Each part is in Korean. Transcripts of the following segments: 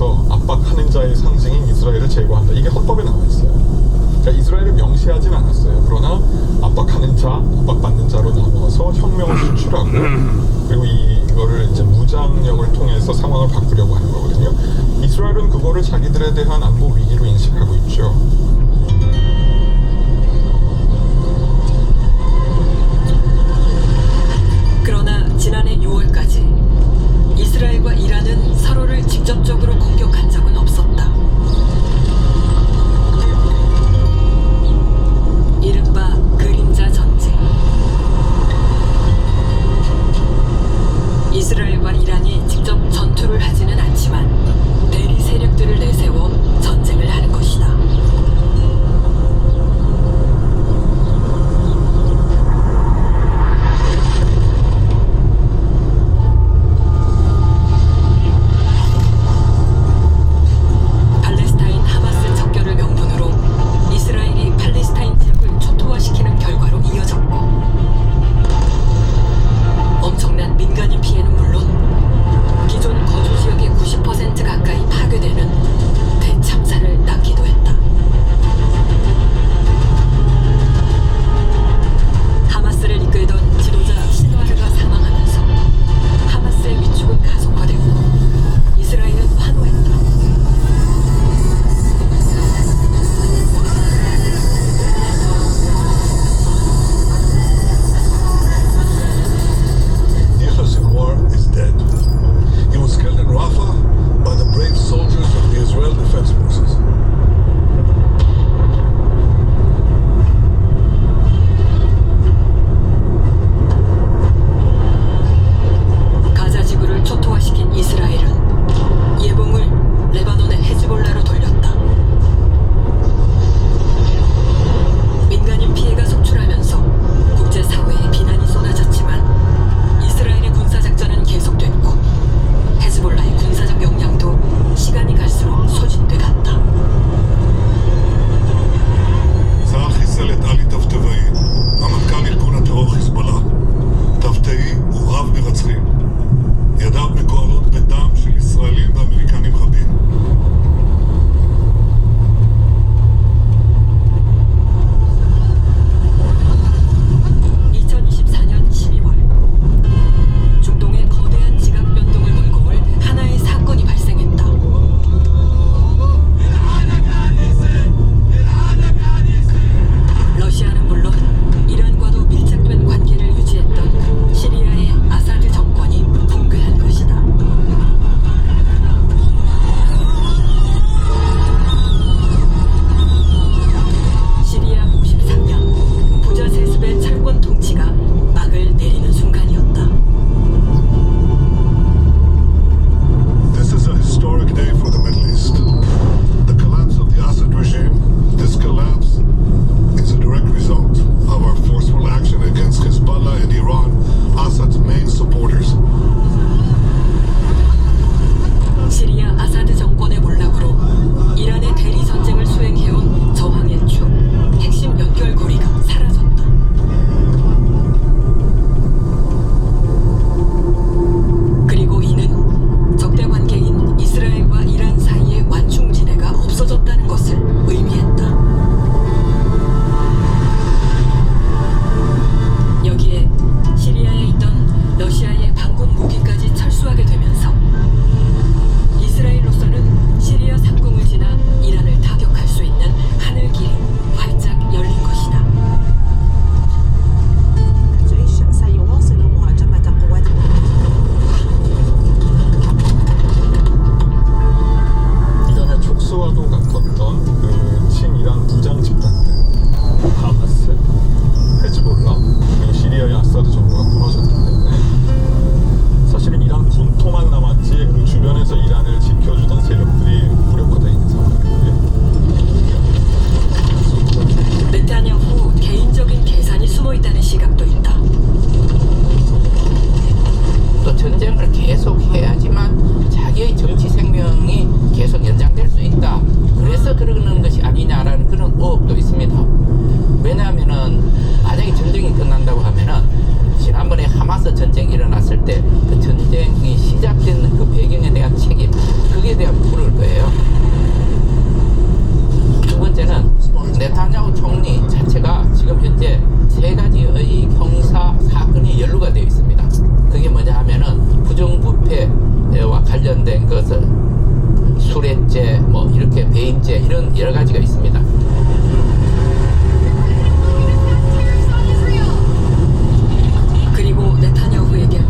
통해서 압박하는 자의 상징인 이스라엘을 제거한다. 이게 헌법에 나와 있어요. 그러니까 이스라엘을 명시하진 않았어요. 그러나 압박하는 자, 압박받는 자로 나눠서 혁명을 수출하고 그리고 이거를 이제 무장력을 통해서 상황을 바꾸려고 하는 거거든요. 이스라엘은 그거를 자기들에 대한 안보 위기로 인식하고 있죠. 그러나 지난해 6월까지 이스라엘과 이란은 서로를 직접적으로 공격한 적은 없었다. 이른바 그림자 전쟁. 이스라엘과 이란이 직접 전투를 하지는 않지만 대리 세력들을 내세워 전쟁을 하는 것이다. 전쟁이 일어났을 때 그 전쟁이 시작된 그 배경에 대한 책임, 그게 대한 불을 관련된 것은 수레죄, 뭐 이렇게 배임죄 이런 여러 가지가 있습니다. 그리고 네타냐후에겐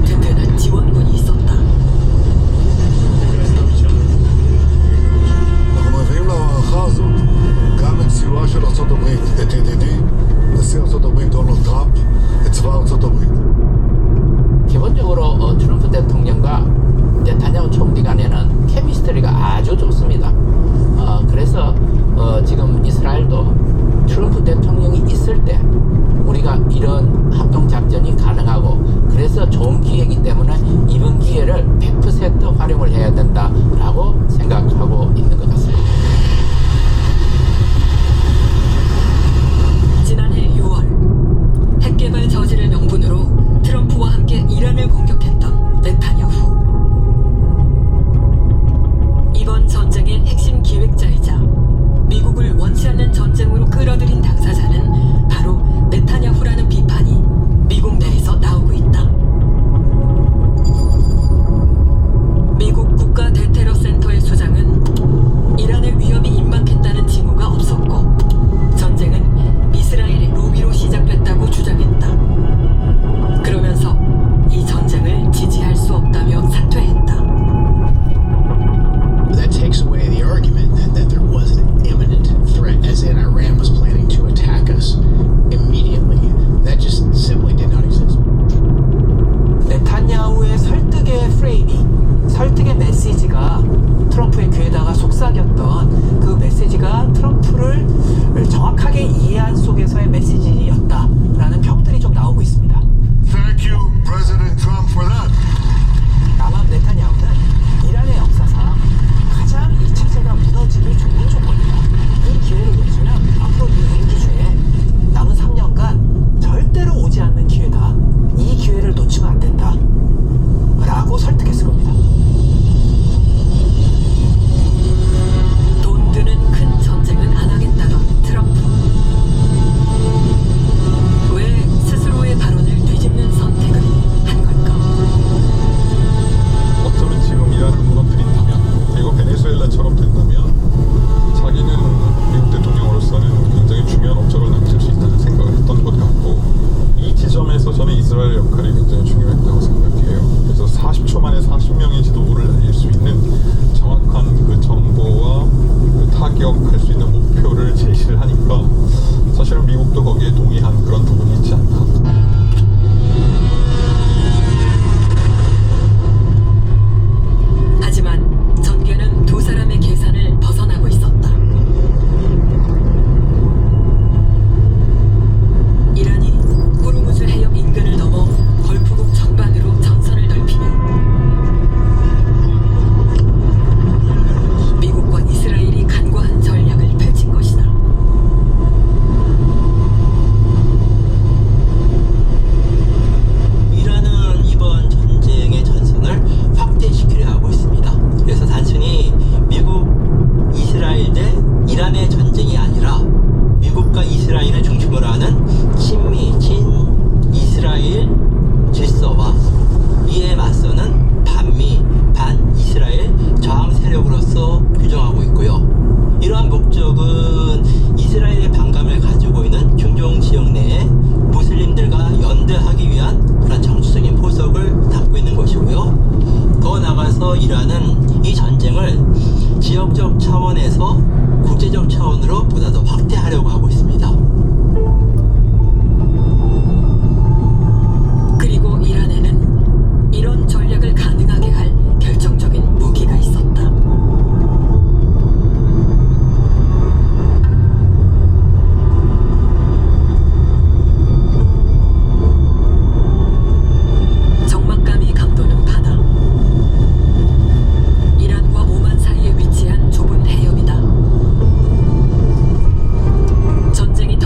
든든한 지원군이 있었다. אנחנו מביאים להערכה הזאת גם את סיועה של ארצות הברית, את ידידי, נשיא ארצות הברית דונלד טראמפ, את צבא ארצות הברית. 기본적으로 트럼프 대통령과 네타냐후 총리 간에는 케미스트리가 아주 좋습니다. 그래서 지금 이스라엘도 트럼프 대통령이 있을 때 우리가 이런 합동작전이 가능하고 그래서 좋은 기회이기 때문에 이번 기회를 100% 활용을 해야 된다라고 생각하고 있는 것 같습니다. 지난해 6월 핵개발 저지를 명분으로 트럼프와 함께 이란을 공격했던 네타냐후. 이번 전쟁의 핵심 기획자이자 미국을 원치 않는 전쟁으로 끌어들인 당사자는 바로 네타냐후라는 비판이 미국 내에서 나오고 있다. 미국 국가대테러센터의 수장은 이란의 위협이 임박했다는 징후가 없었고 전쟁은 이스라엘의 로비로 시작됐다고 주장했다. 그러면서 이 전쟁을 지지할 수 없다며 사퇴했다. That takes away the argument that there was an imminent threat, as in Iran was planning to attack us immediately. That just simply did not exist. 네타냐후의 설득의 프레임이, 설득의 메시지가 트럼프의 귀에다가 속삭였던 그 메시지가 트럼프를 정확하게 이해한 속에서의 메시지였다라는 평들이 좀 나오고 있습니다. Thank you, President Trump, for that. 다만 네타냐후는 이란의 역사상 가장 이 체제가 무너지기 좋은 조건이다. 이 기회를 놓치면 앞으로 이 임기 중에 남은 3년간 절대로 오지 않는 기회다. 이 기회를 놓치면 안 된다. 라고 설득했을 겁니다. 돈 드는 큰 전쟁은 안 하겠다던 트럼프. 왜 스스로의 발언을 뒤집는 선택을 한 걸까? 어쩌면 지금 이란을 무너뜨린다면 그리고 베네수엘라처럼 된다면 자기는 미국 대통령으로서는 굉장히 중요한 업적을 남길 수 있다는 생각을 했던 것 같고 이 지점에서 저는 이스라엘 역할이 굉장히 중요했다고 생각해요. 그래서 40초 만에 40명의 지도부를 날릴 수 있는 정확한 그 정보와 그 타격할 수 있는 목표를 제시를 하니까 사실은 미국도 거기에 동의한 그런 부분이 있지 않나. 하지만 전개는 두 사람의 계산을 벗어나고 있었다. 이란이 호르무즈 해협 인근을 넘어 걸프국 전반으로 전선을 넓히며 미국과 이스라엘이 간과한 전략을 펼친 것이다. 이란은 이번 전쟁의 전선을 확대시키려 하고 있습니다. 그래서 단순히 미국, 이스라엘 대 이란의 전쟁이 아니라 미국과 이스라엘을 중심으로 하는 친미, 친 이스라엘 질서와 이에 맞서는 반미, 반 이스라엘 저항 세력으로서 규정하고 있고요. 이러한 목적은 이스라엘의 반감을 가지고 있는 중동 지역 내에 무슬림들과 연대하기 위한 그런 정치적인 포석을 담고 있는 것이고요. 더 나아가서 이란은 이 전쟁을 지역적 차원에서 국제적 차원으로 보다 더 확대하려고 하고 있습니다. 그리고 이란에는 이런 전략을 가능하게 할 결정적인 무기가 있었다. 적막감이 감도는 바다. 이란과 오만 사이에 위치한 좁은 해협이다. 전쟁이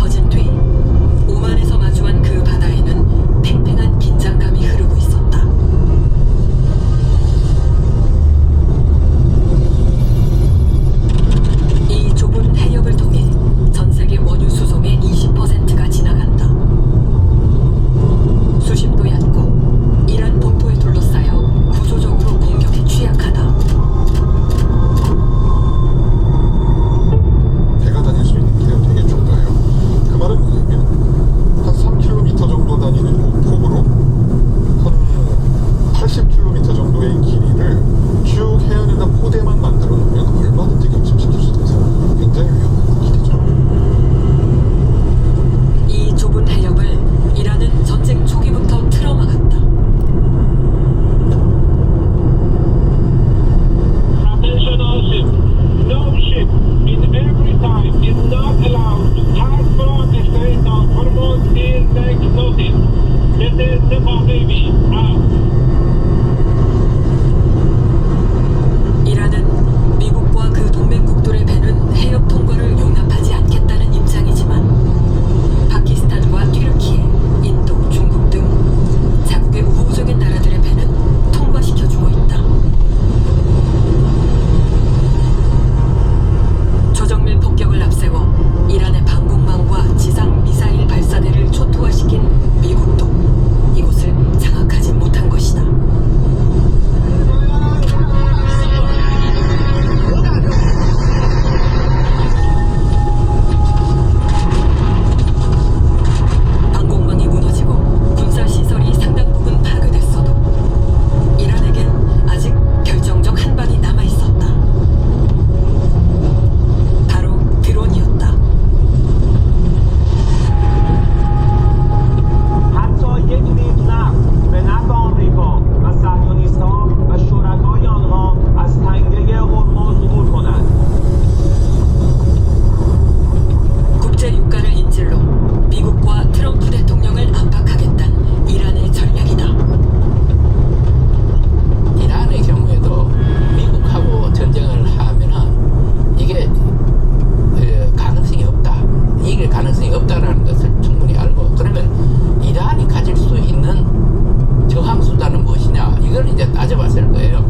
이걸 이제 따져봤을 거예요.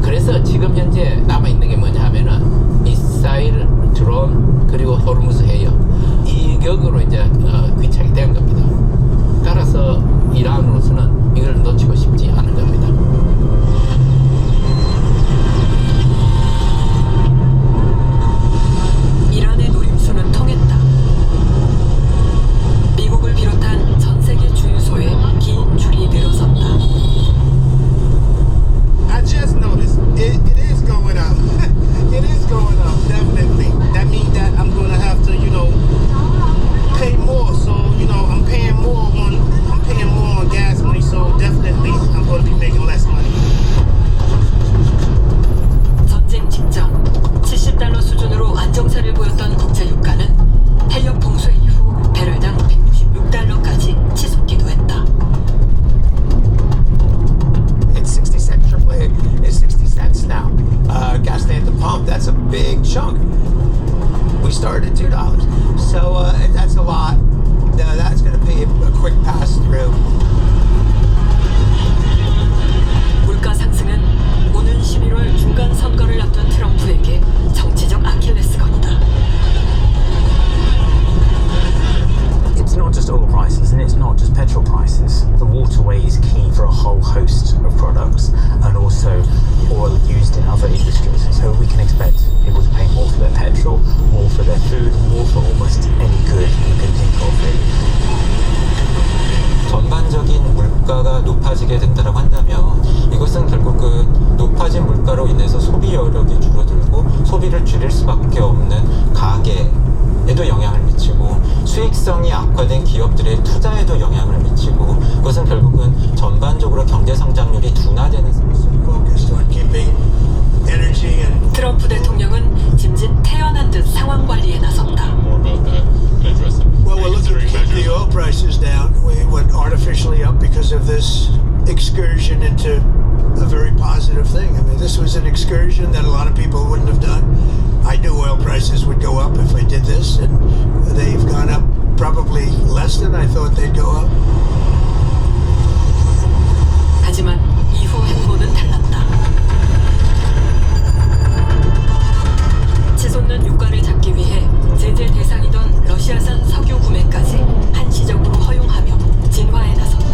그래서 지금 현재 남아있는 게 뭐냐 하면은 미사일, 드론, 그리고 호르무즈 해역 이 격으로 이제 귀착이 된 겁니다. 따라서 이란으로서는 이걸 놓치고 싶지 않은 겁니다. 이란의 노림수는 통했다. 미국을 비롯한 전 세계 주유소에 긴 줄이 늘어섰다. I just noticed it is going up. It is going up, definitely. That means that I'm going to have to, pay more. So, I'm paying more on gas money. So definitely, I'm going to be making less money. 전쟁 직전 $70 수준으로 안정세를 보였던 국제 유가는 해역 봉쇄 이후 배럴당 $166까지 치솟기도 했다. It's 60 cents. AAA is 60 cents now. Gasoline at the pump, that's a big chunk. We started at $2. So that's a lot. That's going to be a quick pass through. 물가 상승은 오는 11월 중간 선거를 앞둔 트럼프에게 정치적 아킬레스건이다. It's not just oil prices and it's not just petrol prices. The waterway is key for a whole host of products and also oil used in other industries. So we can expect people to pay more for their petrol, more for their food, more for almost any good you can think of. 전반적인 물가가 높아지게 된다고 한다면 이것은 결국은 높아진 물가로 인해서 소비 여력이 줄어들고 소비를 줄일 수밖에 없는 가계에도 영향을 미치고 수익성이 악화된 기업들의 투자에도 영향을 미치고 그것은 결국은 전반적으로 경제 성장률이 둔화되는 Focused on keeping energy and 트럼프 대통령은 짐짓 태연한 듯 상황 관리에 나섰다. well, we're looking to keep the oil prices down. We went artificially up because of this excursion into a very positive thing. I mean, this was an excursion that a lot of people wouldn't have done. I knew oil prices would go up if I did this, and they've gone up probably less than I thought they'd go up. 하지만 이후 행보는 달랐다. 치솟는 유가를 잡기 위해 제재 대상이던 러시아산 석유 구매까지 한시적으로 허용하며 진화에 나섰다.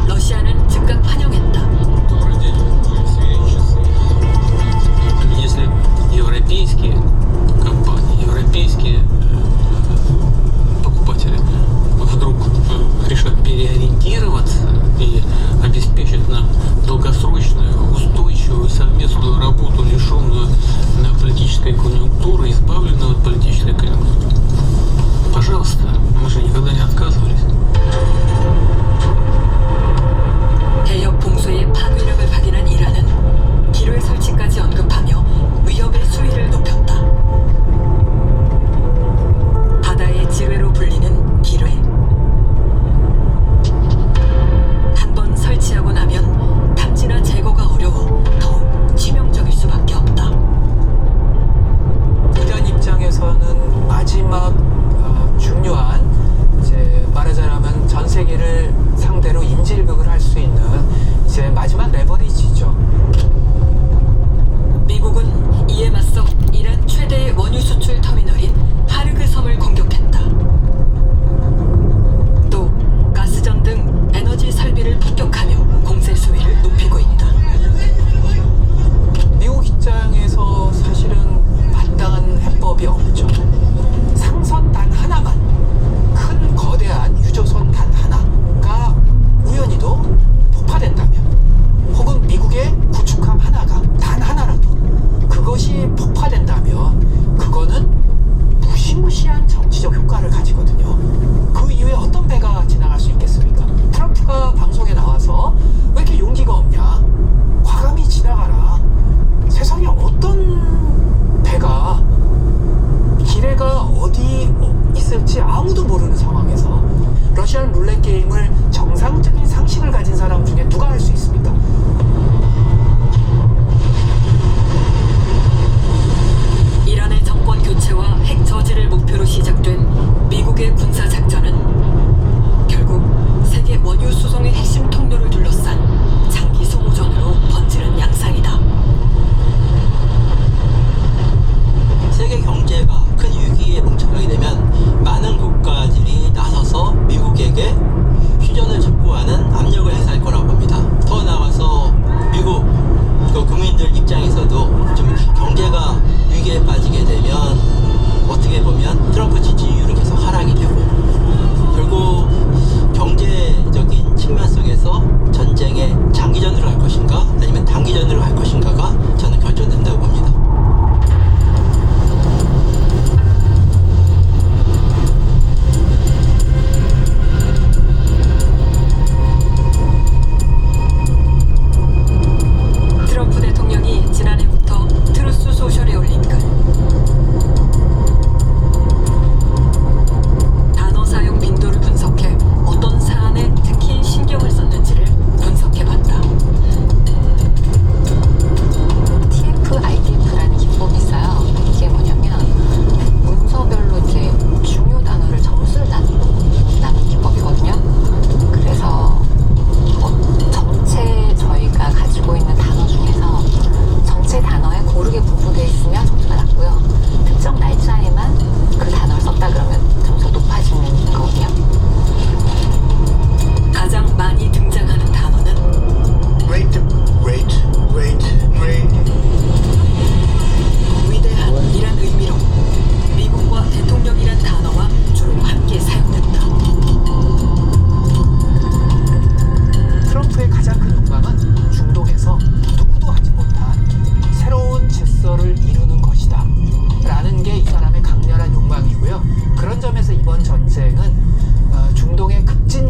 러시아는 즉각 환영했다. Если европейские компании, европейские покупатели вдруг решат переориентироваться и обеспечат нам долгосрочную, устойчивую совместную работу, лишенную политической конъюнктуры, избавленную от политической конъюнктуры. Пожалуйста, мы же никогда не отказывались. 해역 봉쇄의 파괴력을 확인한 이란은 기뢰 설치까지 언급하며 위협의 수위를 높였다. 바다의 지뢰로 불리는 기뢰. 한 번 설치하고 나면 탐지나 제거가 어려워 더욱 치명적일 수밖에 없다. 이란 입장에서는 마지막 중요한 이제 말하자면 전 세계를 상대로 인질극을 할 수 있는 이제 마지막 레버리지죠. 미국은 이에 맞서 이란 최대의 원유 수출 터미널인 하르그 섬을 공격했다. 또 가스전 등 에너지 설비를 폭격하며 공세 수위를 높이고 있다. 미국 입장에서 사실은 마땅한 해법이 없죠. 상선 단 하나만, 큰 거대한 유조선 단 하나가 우연히도 폭파된다면, 혹은 미국의 구축함 하나가 단 하나라도 그것이 폭파된다면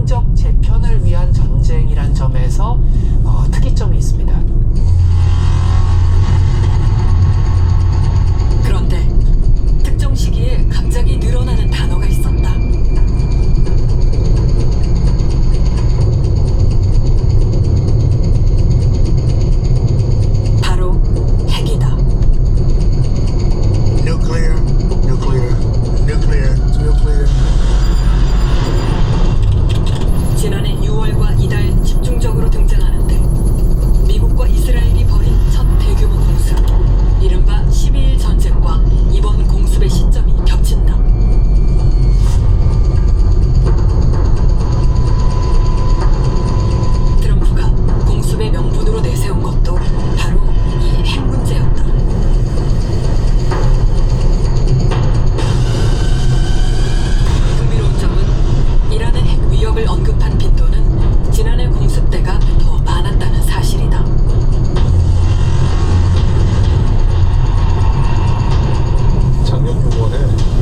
성적 재편을 위한 전쟁이란 점에서 특이점이 있습니다. 그런데 특정 시기에 갑자기 늘어나는 단어가 있었다. 바로 핵이다. Nuclear, nuclear, nuclear, nuclear. 지난해 6월과 이달 집중적으로 등장하는데 미국과 이스라엘이 벌인 첫 대규모 공습, 이른바 12일 전쟁과 이번 공습의 시점이 겹친다. 트럼프가 공습의 명분으로 내세운 것도 바로 이 핵 문제였다. 흥미로운 점은 이란의 핵 위협을 언급한 빈도는 지난해 공습 때가 더 많았다는 사실이다. 작년 6월에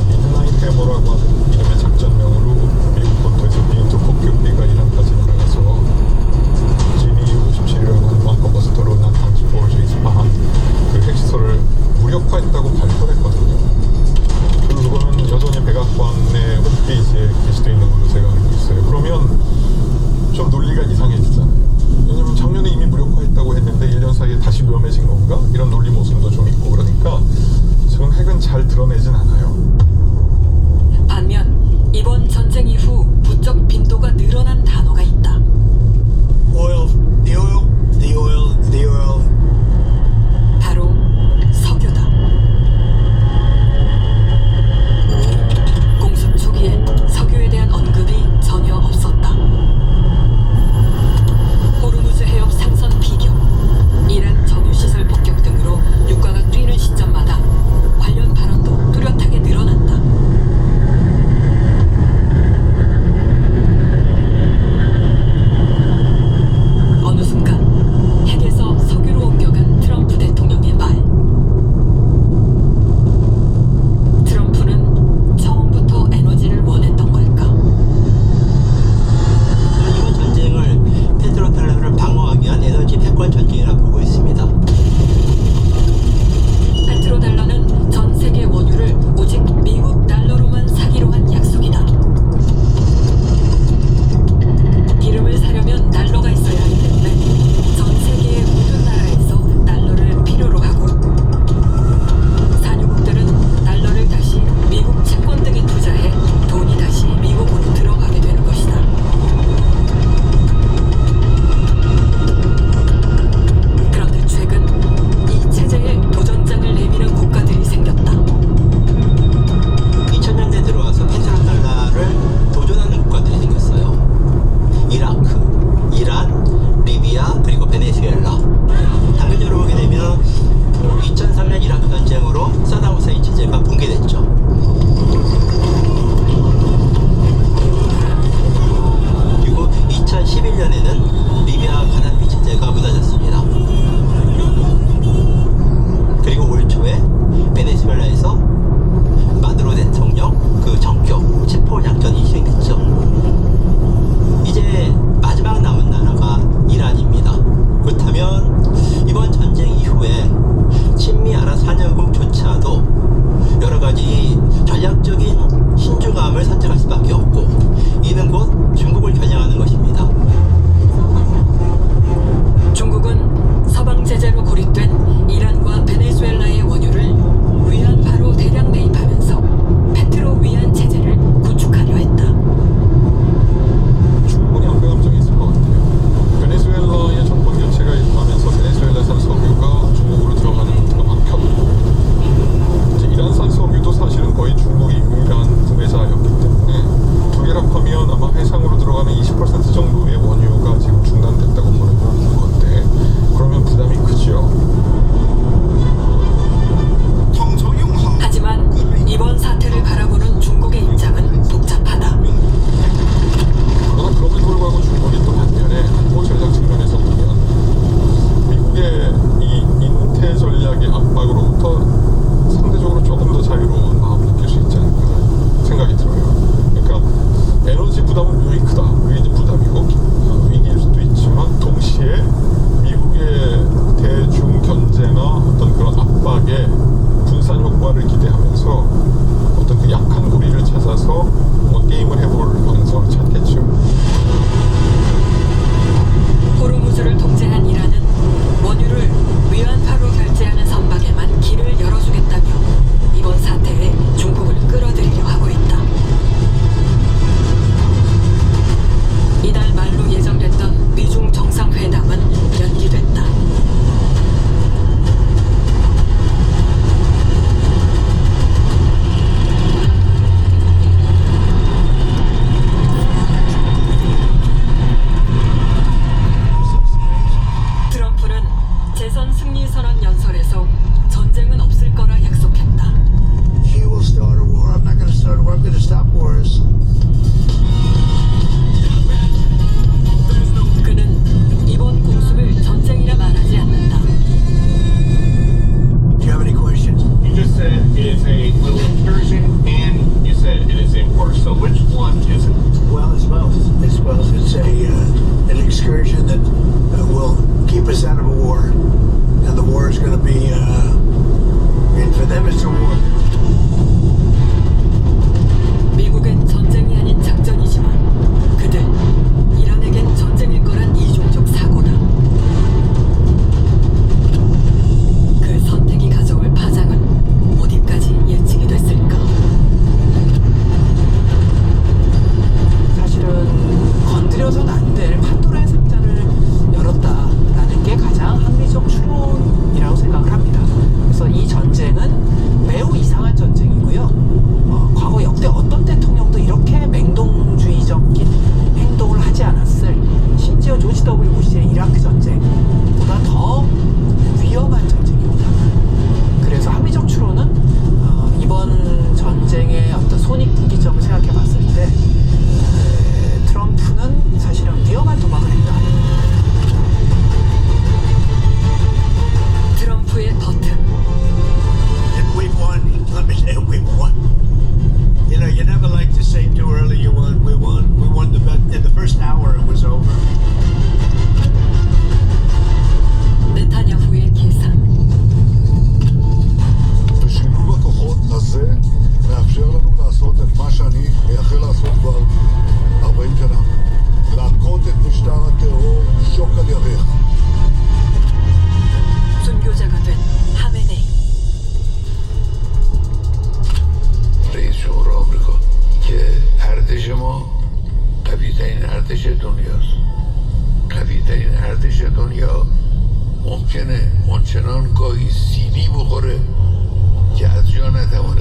미드나잇 해머라고 하는 이름의 작전명으로 미국 본토에서 비행적 폭격기가 이란까지 날아가서 GBU-57이라고 하는 원커버스터로 나탄지 포르제 이스파한 그 핵시설을 무력화했다고 발표를 했거든요. 그거는 여전히 백악관의 홈페이지에 게시되어 있는 걸로 제가 알고 있어요. 그러면 좀 논리가 이상해지잖아요. 왜냐면 작년에 이미 무력화했다고 했는데 1년 사이에 다시 위험해진 건가? 이런 논리 모순도 좀 있고 그러니까 지금 핵은 잘 드러내진 않아요. 반면 이번 전쟁 이후 부쩍 빈도가 늘어난 단어가 있다. Oil, the oil, the oil, the oil. 바로 석유다. 공습 초기엔 석유에 대한 언급이 전혀 없었다. 호르무즈 해협 상선 비교, 이란 정유시설 폭격 등으로 유가가 뛰는 시점마다 관련 발언도 뚜렷하게 늘어난다. 어느 순간 핵 a little incursion, and you said it is in war. So which one is it? Well, it's both. It's both. It's an excursion that will keep us out of a war, and the war is going to be. And for them, it's a war. 미국엔 전쟁이 아닌 작전이지만 그들 이란에겐 전쟁일 거란 이중적 사고다. 그 선택이 가져올 파장은 어디까지 예측이 됐을까? 사실은 건드려선 안 될 판도라의 상자를 열었다라는 게 가장 합리적 추론이라고 생각을 합니다. 그래서 이 전쟁은 매우 이상한 전쟁이고요. 과거 역대 어떤 대통령도 이렇게 맹동주의적인 행동을 하지 않았을, 심지어 조지 W. 부시의 이라크 전쟁보다 더 위험한 전쟁입니다. 그래서 합리적 추론은 이번 전쟁의 어떤 손익분기점을 생각해 봤을 때 트럼프는 사실은 위험한 도박을 했다. 트럼프의 버튼. And we won. Let me say, we won. You know, you never like to say too early you won. We won. We won the bet. In the first hour, it was over. 네타냐후의 계산. ושילוב הכוחות הזה מאפשר לנו לעשות את מה שאני מייחל לעשות כבר 40 שנה. להכות את משטר הטרור שוק על ירך. 순교자가 된 하메네이. رئیس جمهور آمریکا که ارتش ما قوی ترین ارتش دنیاست. قوی ترین ارتش دنیا ممکنه اونچنان گاهی سیلی بخوره که از جا نتوانه